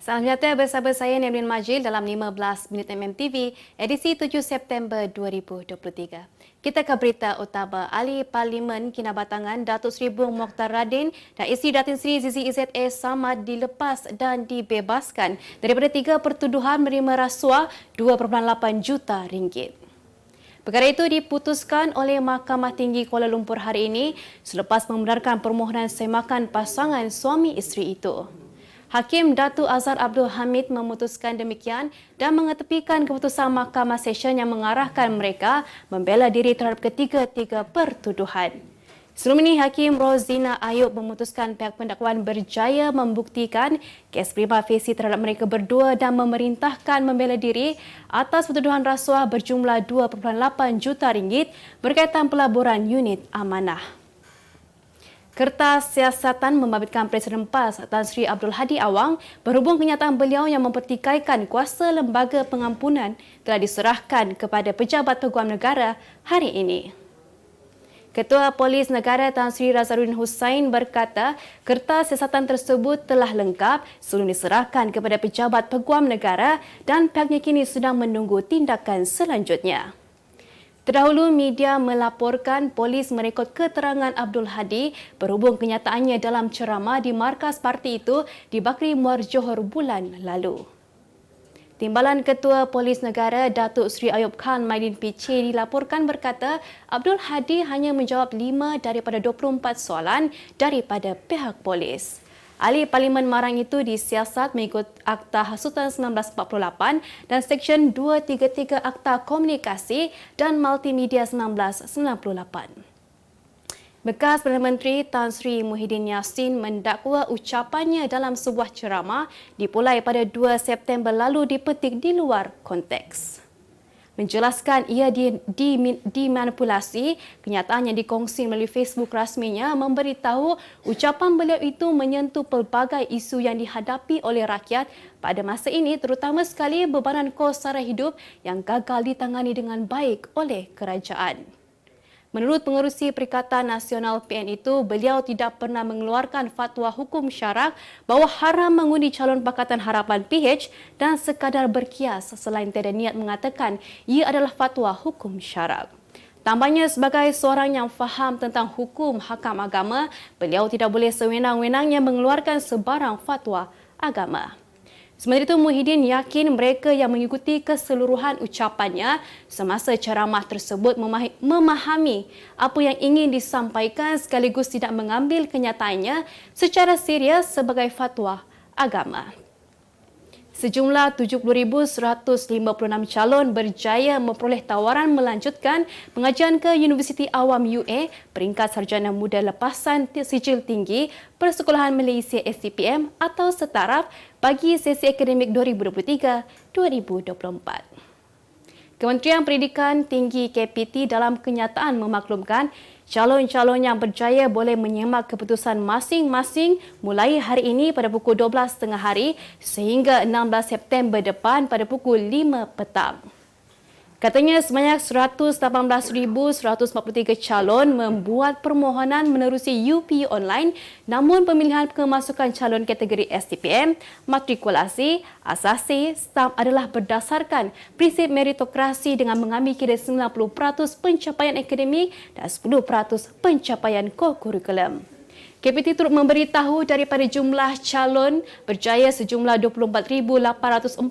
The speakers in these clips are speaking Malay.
Salam sejahtera bersama saya Nemrin Majil dalam 15 minit MMTV edisi 7 September 2023. Kita ke berita utama. Ahli Parlimen Kinabatangan Datuk Seri Bung Mokhtar Radin dan isteri Datin Seri Zizi Izzat A. Samad dilepas dan dibebaskan daripada 3 pertuduhan menerima rasuah 2.8 juta ringgit. Perkara itu diputuskan oleh Mahkamah Tinggi Kuala Lumpur hari ini selepas membenarkan permohonan semakan pasangan suami isteri itu. Hakim Datuk Azhar Abdul Hamid memutuskan demikian dan mengetepikan keputusan Mahkamah Session yang mengarahkan mereka membela diri terhadap ketiga-tiga pertuduhan. Sebelum ini, Hakim Rozina Ayub memutuskan pihak pendakwaan berjaya membuktikan kes prima facie terhadap mereka berdua dan memerintahkan membela diri atas pertuduhan rasuah berjumlah 2.8 juta ringgit berkaitan pelaburan unit amanah. Kertas siasatan membabitkan Presiden PAS Tan Sri Abdul Hadi Awang berhubung kenyataan beliau yang mempertikaikan kuasa lembaga pengampunan telah diserahkan kepada pejabat peguam negara hari ini. Ketua Polis Negara Tan Sri Razaruddin Hussain berkata kertas siasatan tersebut telah lengkap sebelum diserahkan kepada pejabat peguam negara dan pihaknya kini sedang menunggu tindakan selanjutnya. Terdahulu, media melaporkan polis merekod keterangan Abdul Hadi berhubung kenyataannya dalam ceramah di markas parti itu di Bakri Muar Johor bulan lalu. Timbalan Ketua Polis Negara Datuk Seri Ayub Khan Maidin PC dilaporkan berkata Abdul Hadi hanya menjawab 5 daripada 24 soalan daripada pihak polis. Ahli Parlimen Marang itu disiasat mengikut Akta Hasutan 1948 dan Seksyen 233 Akta Komunikasi dan Multimedia 1998. Bekas Perdana Menteri Tan Sri Muhyiddin Yassin mendakwa ucapannya dalam sebuah ceramah dipulai pada 2 September lalu dipetik di luar konteks. Menjelaskan ia dimanipulasi, kenyataan yang dikongsi melalui Facebook rasminya memberitahu ucapan beliau itu menyentuh pelbagai isu yang dihadapi oleh rakyat pada masa ini, terutama sekali bebanan kos sara hidup yang gagal ditangani dengan baik oleh kerajaan. Menurut pengerusi Perikatan Nasional PN itu, beliau tidak pernah mengeluarkan fatwa hukum syarak bahawa haram mengundi calon Pakatan Harapan PH dan sekadar berkias selain tiada niat mengatakan ia adalah fatwa hukum syarak. Tambahnya, sebagai seorang yang faham tentang hukum hakam agama, beliau tidak boleh sewenang-wenangnya mengeluarkan sebarang fatwa agama. Sementara itu, Muhyiddin yakin mereka yang mengikuti keseluruhan ucapannya semasa ceramah tersebut memahami apa yang ingin disampaikan sekaligus tidak mengambil kenyataannya secara serius sebagai fatwa agama. Sejumlah 70,156 calon berjaya memperoleh tawaran melanjutkan pengajian ke Universiti Awam UA peringkat sarjana muda lepasan sijil tinggi Persekolahan Malaysia STPM atau setaraf bagi sesi akademik 2023-2024. Kementerian Pendidikan Tinggi KPT dalam kenyataan memaklumkan calon-calon yang berjaya boleh menyemak keputusan masing-masing mulai hari ini pada pukul 12.30 hari sehingga 16 September depan pada pukul 5 petang. Katanya sebanyak 118,143 calon membuat permohonan menerusi UP online, namun pemilihan kemasukan calon kategori STPM, matrikulasi, asasi, stamp adalah berdasarkan prinsip meritokrasi dengan mengambil kira 90% pencapaian akademik dan 10% pencapaian kokurikulum. KPT turut memberitahu daripada jumlah calon berjaya sejumlah 24,846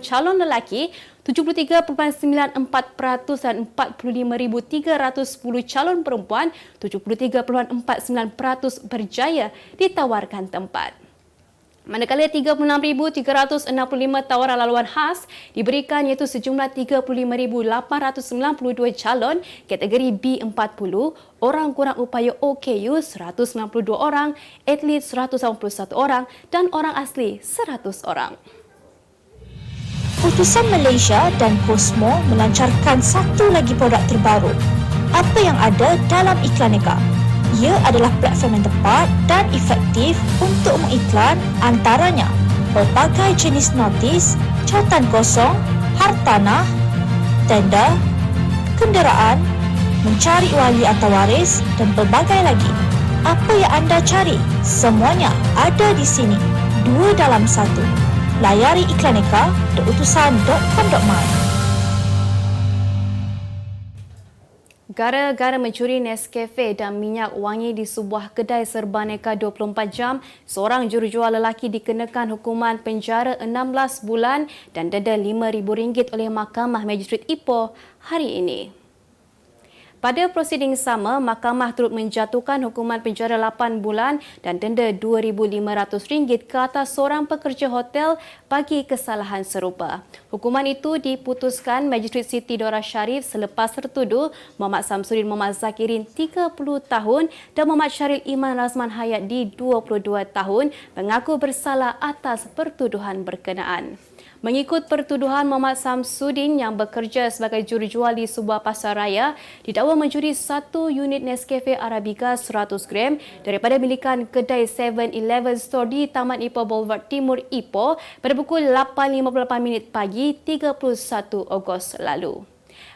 calon lelaki, 73.94% dan 45,310 calon perempuan, 73.49% berjaya ditawarkan tempat. Manakala 36,365 tawaran laluan khas diberikan iaitu sejumlah 35,892 calon kategori B40, orang kurang upaya OKU 192 orang, atlet 181 orang dan orang asli 100 orang. Utusan Malaysia dan Cosmo melancarkan satu lagi produk terbaru. Apa yang ada dalam Iklaneka? Ia adalah platform yang tepat dan efektif untuk mengiklan antaranya pelbagai jenis notis, cautan kosong, hartanah, tender, kenderaan, mencari wali atau waris dan pelbagai lagi. Apa yang anda cari? Semuanya ada di sini. 2 dalam 1. Layari Iklaneka .utusan.com.my. Gara-gara mencuri Nescafe dan minyak wangi di sebuah kedai serbaneka 24 jam, seorang jurujual lelaki dikenakan hukuman penjara 16 bulan dan denda RM5,000 oleh Mahkamah Magistrate Ipoh hari ini. Pada prosiding sama, mahkamah turut menjatuhkan hukuman penjara 8 bulan dan denda RM2,500 ke atas seorang pekerja hotel bagi kesalahan serupa. Hukuman itu diputuskan Magistrate Siti Dora Sharif selepas tertuduh Muhammad Samsudin Muhammad Zakirin 30 tahun dan Muhammad Syaril Iman Razman Hayati 22 tahun mengaku bersalah atas pertuduhan berkenaan. Mengikut pertuduhan, Muhammad Samsudin yang bekerja sebagai jurujual di sebuah pasar raya didakwa mencuri 1 unit Nescafe Arabica 100 gram daripada milikan kedai 7-Eleven Store di Taman Ipoh Boulevard Timur Ipoh pada pukul 8.58 pagi 31 Ogos lalu.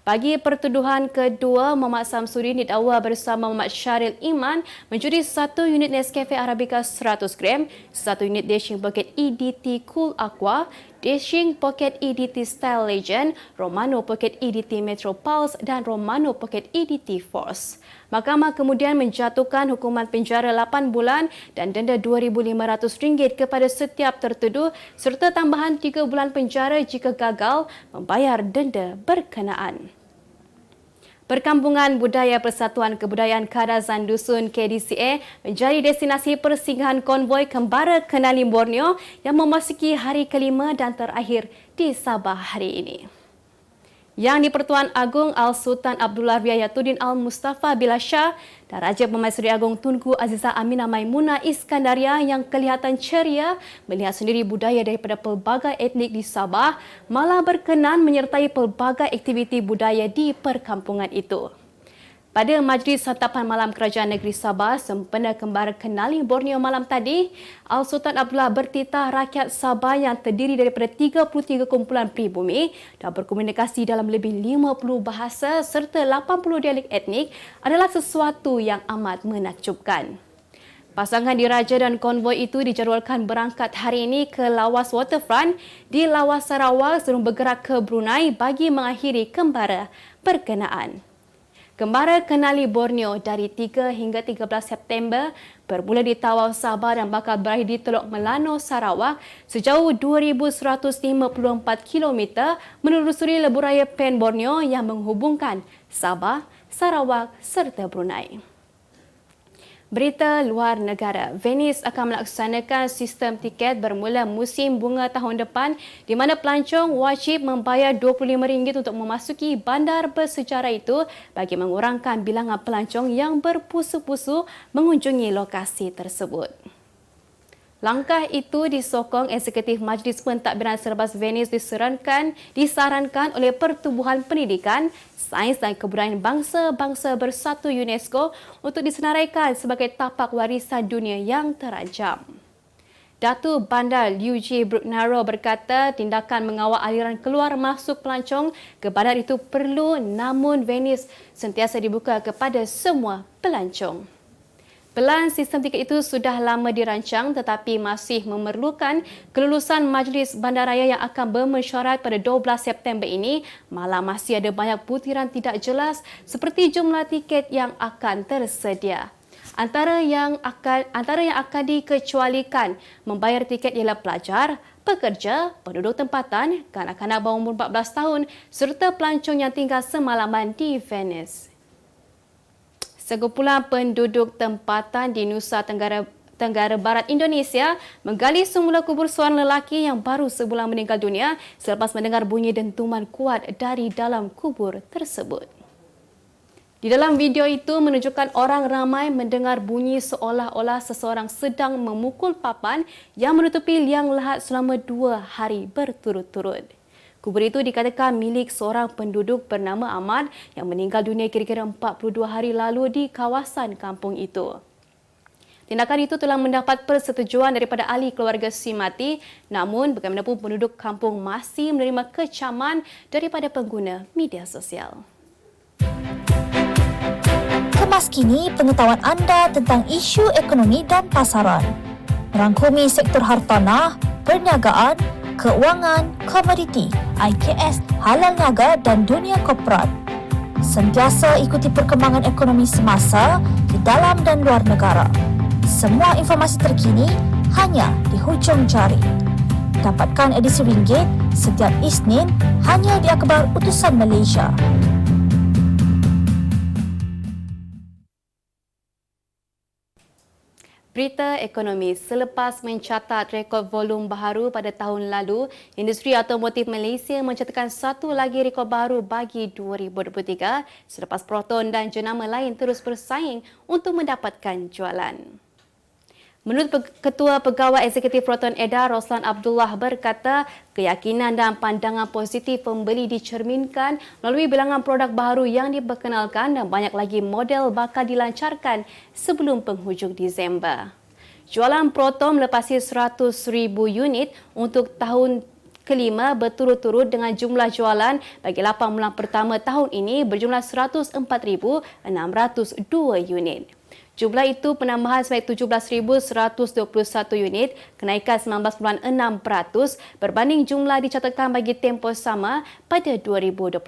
Bagi pertuduhan kedua, Muhammad Samsudin didakwa bersama Muhammad Syaril Iman mencuri 1 unit Nescafe Arabica 100 gram, 1 unit Dashing Pocket EDT Cool Aqua, Dashing Pocket EDT Style Legend, Romano Pocket EDT Metro Pulse dan Romano Pocket EDT Force. Mahkamah kemudian menjatuhkan hukuman penjara 8 bulan dan denda RM2,500 kepada setiap tertuduh serta tambahan 3 bulan penjara jika gagal membayar denda berkenaan. Perkampungan Budaya Persatuan Kebudayaan Kadazan Dusun KDCA menjadi destinasi persinggahan konvoi Kembara Kenali Borneo yang memasuki hari kelima dan terakhir di Sabah hari ini. Yang di-Pertuan Agong Al-Sultan Abdullah Riayatuddin Al-Mustafa Billah Shah dan Raja Pemaisuri Agong Tunku Azizah Aminah Maimunah Iskandaria yang kelihatan ceria melihat sendiri budaya daripada pelbagai etnik di Sabah malah berkenan menyertai pelbagai aktiviti budaya di perkampungan itu. Pada Majlis Santapan Malam Kerajaan Negeri Sabah sempena Kembara Kenali Borneo malam tadi, Al-Sultan Abdullah bertitah rakyat Sabah yang terdiri daripada 33 kumpulan pribumi dan berkomunikasi dalam lebih 50 bahasa serta 80 dialek etnik adalah sesuatu yang amat menakjubkan. Pasangan diraja dan konvoi itu dijadualkan berangkat hari ini ke Lawas Waterfront di Lawas Sarawak sebelum bergerak ke Brunei bagi mengakhiri kembara berkenaan. Kembara Kenali Borneo dari 3 hingga 13 September bermula di Tawau Sabah dan bakal berakhir di Teluk Melano Sarawak sejauh 2,154 km menelusuri lebuh raya Pen Borneo yang menghubungkan Sabah, Sarawak serta Brunei. Berita luar negara, Venice akan melaksanakan sistem tiket bermula musim bunga tahun depan di mana pelancong wajib membayar RM25 untuk memasuki bandar bersejarah itu bagi mengurangkan bilangan pelancong yang berpusu-pusu mengunjungi lokasi tersebut. Langkah itu disokong Eksekutif Majlis Pentadbiran Selepas Venice disarankan oleh Pertubuhan Pendidikan, Sains dan Kebudayaan Bangsa-Bangsa Bersatu UNESCO untuk disenaraikan sebagai tapak warisan dunia yang terancam. Datu Bandar Liu J. Brugnaro berkata tindakan mengawal aliran keluar masuk pelancong ke bandar itu perlu, namun Venice sentiasa dibuka kepada semua pelancong. Pelan sistem tiket itu sudah lama dirancang tetapi masih memerlukan kelulusan Majlis Bandaraya yang akan bermesyuarat pada 12 September ini, malah masih ada banyak butiran tidak jelas seperti jumlah tiket yang akan tersedia. Antara yang akan dikecualikan membayar tiket ialah pelajar, pekerja, penduduk tempatan, kanak-kanak bawah umur 14 tahun serta pelancong yang tinggal semalaman di Venice. Sekumpulan penduduk tempatan di Nusa Tenggara Barat Indonesia menggali semula kubur seorang lelaki yang baru sebulan meninggal dunia selepas mendengar bunyi dentuman kuat dari dalam kubur tersebut. Di dalam video itu menunjukkan orang ramai mendengar bunyi seolah-olah seseorang sedang memukul papan yang menutupi liang lahat selama 2 hari berturut-turut. Kubur itu dikatakan milik seorang penduduk bernama Ahmad yang meninggal dunia kira-kira 42 hari lalu di kawasan kampung itu. Tindakan itu telah mendapat persetujuan daripada ahli keluarga si mati, namun bagaimanapun penduduk kampung masih menerima kecaman daripada pengguna media sosial. Kemas kini pengetahuan anda tentang isu ekonomi dan pasaran. Merangkumi sektor hartanah, perniagaan, keuangan, komoditi, IKS, halal niaga dan dunia korporat. Sentiasa ikuti perkembangan ekonomi semasa di dalam dan luar negara. Semua informasi terkini hanya di hujung jari. Dapatkan edisi ringgit setiap Isnin hanya di Akhbar Utusan Malaysia. Berita ekonomi. Selepas mencatat rekod volum baharu pada tahun lalu, industri automotif Malaysia mencatatkan satu lagi rekod baru bagi 2023 selepas Proton dan jenama lain terus bersaing untuk mendapatkan jualan. Menurut Ketua Pegawai Eksekutif Proton Eda, Roslan Abdullah berkata, keyakinan dan pandangan positif pembeli dicerminkan melalui bilangan produk baru yang diperkenalkan dan banyak lagi model bakal dilancarkan sebelum penghujung Disember. Jualan Proton melepasi 100,000 unit untuk tahun kelima berturut-turut dengan jumlah jualan bagi 8 bulan pertama tahun ini berjumlah 104,602 unit. Jumlah itu penambahan sebanyak 17,121 unit, kenaikan 19.6% berbanding jumlah dicatatkan bagi tempoh sama pada 2022.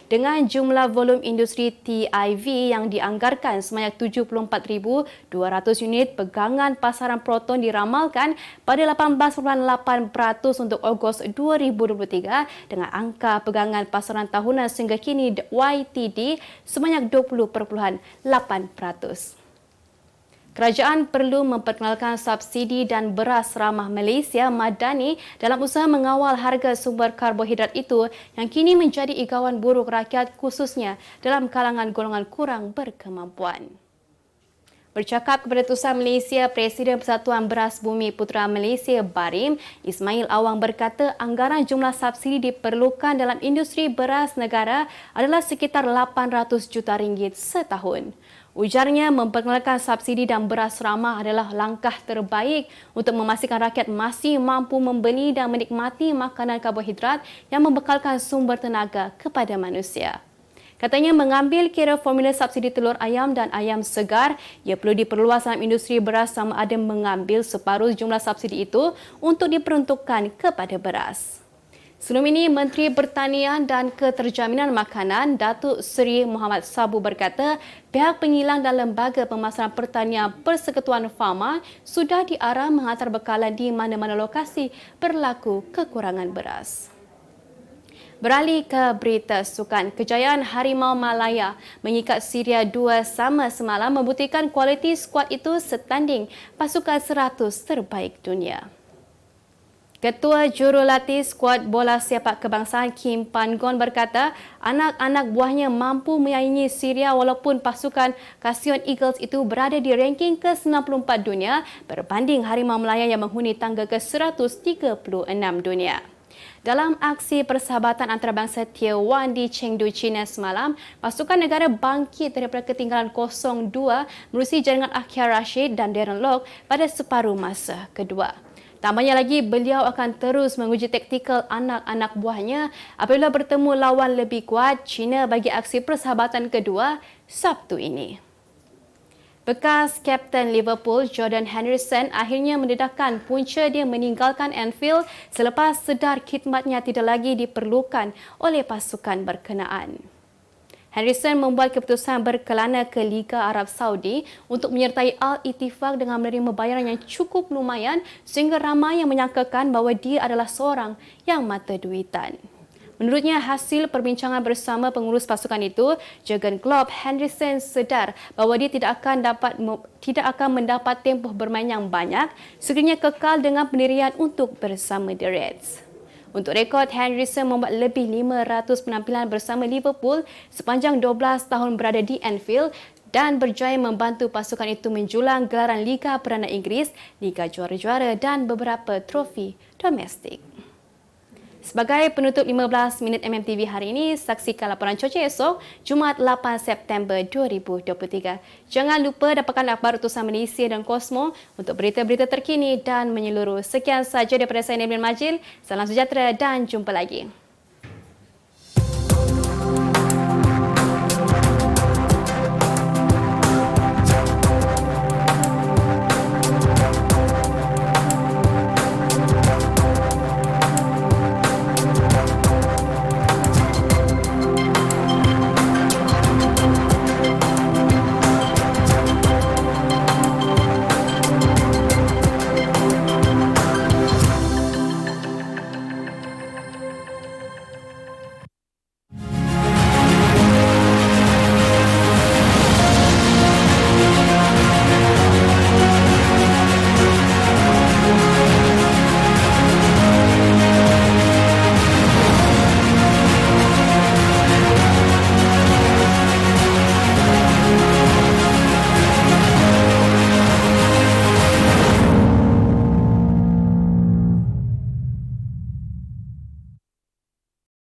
Dengan jumlah volum industri TIV yang dianggarkan sebanyak 74,200 unit, pegangan pasaran Proton diramalkan pada 18.8% untuk Ogos 2023 dengan angka pegangan pasaran tahunan sehingga kini YTD sebanyak 20.8%. Kerajaan perlu memperkenalkan subsidi dan beras ramah Malaysia Madani dalam usaha mengawal harga sumber karbohidrat itu yang kini menjadi igawan buruk rakyat khususnya dalam kalangan golongan kurang berkemampuan. Bercakap kepada Utusan Malaysia, Presiden Persatuan Beras Bumi Putera Malaysia Barim, Ismail Awang berkata anggaran jumlah subsidi diperlukan dalam industri beras negara adalah sekitar 800 juta ringgit setahun. Ujarnya memperkenalkan subsidi dan beras ramah adalah langkah terbaik untuk memastikan rakyat masih mampu membeli dan menikmati makanan karbohidrat yang membekalkan sumber tenaga kepada manusia. Katanya mengambil kira formula subsidi telur ayam dan ayam segar, ia perlu diperluas dalam industri beras sama ada mengambil separuh jumlah subsidi itu untuk diperuntukkan kepada beras. Sebelum ini, Menteri Pertanian dan Keterjaminan Makanan Datuk Seri Muhammad Sabu berkata pihak pengilang dan Lembaga Pemasaran Pertanian Persekutuan Fama sudah diarah menghantar bekalan di mana-mana lokasi berlaku kekurangan beras. Beralih ke berita sukan, kejayaan Harimau Malaya mengikat Syria 2 sama semalam membuktikan kualiti skuad itu setanding pasukan 100 terbaik dunia. Ketua Jurulatih Skuad Bola Sepak Kebangsaan Kim Pan-gon berkata anak-anak buahnya mampu menyaingi Syria walaupun pasukan Kasion Eagles itu berada di ranking ke-94 dunia berbanding Harimau Malaya yang menghuni tangga ke-136 dunia. Dalam aksi persahabatan antarabangsa Tier 1 di Chengdu, China semalam, pasukan negara bangkit daripada ketinggalan 0-2 menerusi jaringan Akhil Rashid dan Darren Lock pada separuh masa kedua. Tambahnya lagi, beliau akan terus menguji taktikal anak-anak buahnya apabila bertemu lawan lebih kuat China bagi aksi persahabatan kedua Sabtu ini. Bekas Kapten Liverpool Jordan Henderson akhirnya mendedahkan punca dia meninggalkan Anfield selepas sedar khidmatnya tidak lagi diperlukan oleh pasukan berkenaan. Henderson membuat keputusan berkelana ke Liga Arab Saudi untuk menyertai Al-Ittifaq dengan menerima bayaran yang cukup lumayan sehingga ramai yang menyangkakan bahawa dia adalah seorang yang mata duitan. Menurutnya, hasil perbincangan bersama pengurus pasukan itu, Jurgen Klopp, Henderson sedar bahawa dia tidak akan mendapat tempoh bermain yang banyak sekiranya kekal dengan pendirian untuk bersama The Reds. Untuk rekod, Henderson membuat lebih 500 penampilan bersama Liverpool sepanjang 12 tahun berada di Anfield dan berjaya membantu pasukan itu menjulang gelaran Liga Perdana Inggeris, Liga Juara-Juara dan beberapa trofi domestik. Sebagai penutup 15 minit MMTV hari ini, saksikan laporan cuaca esok, Jumaat 8 September 2023. Jangan lupa dapatkan akhbar Utusan Malaysia dan Kosmo untuk berita-berita terkini dan menyeluruh. Sekian sahaja daripada saya, Nebrin Majil. Salam sejahtera dan jumpa lagi.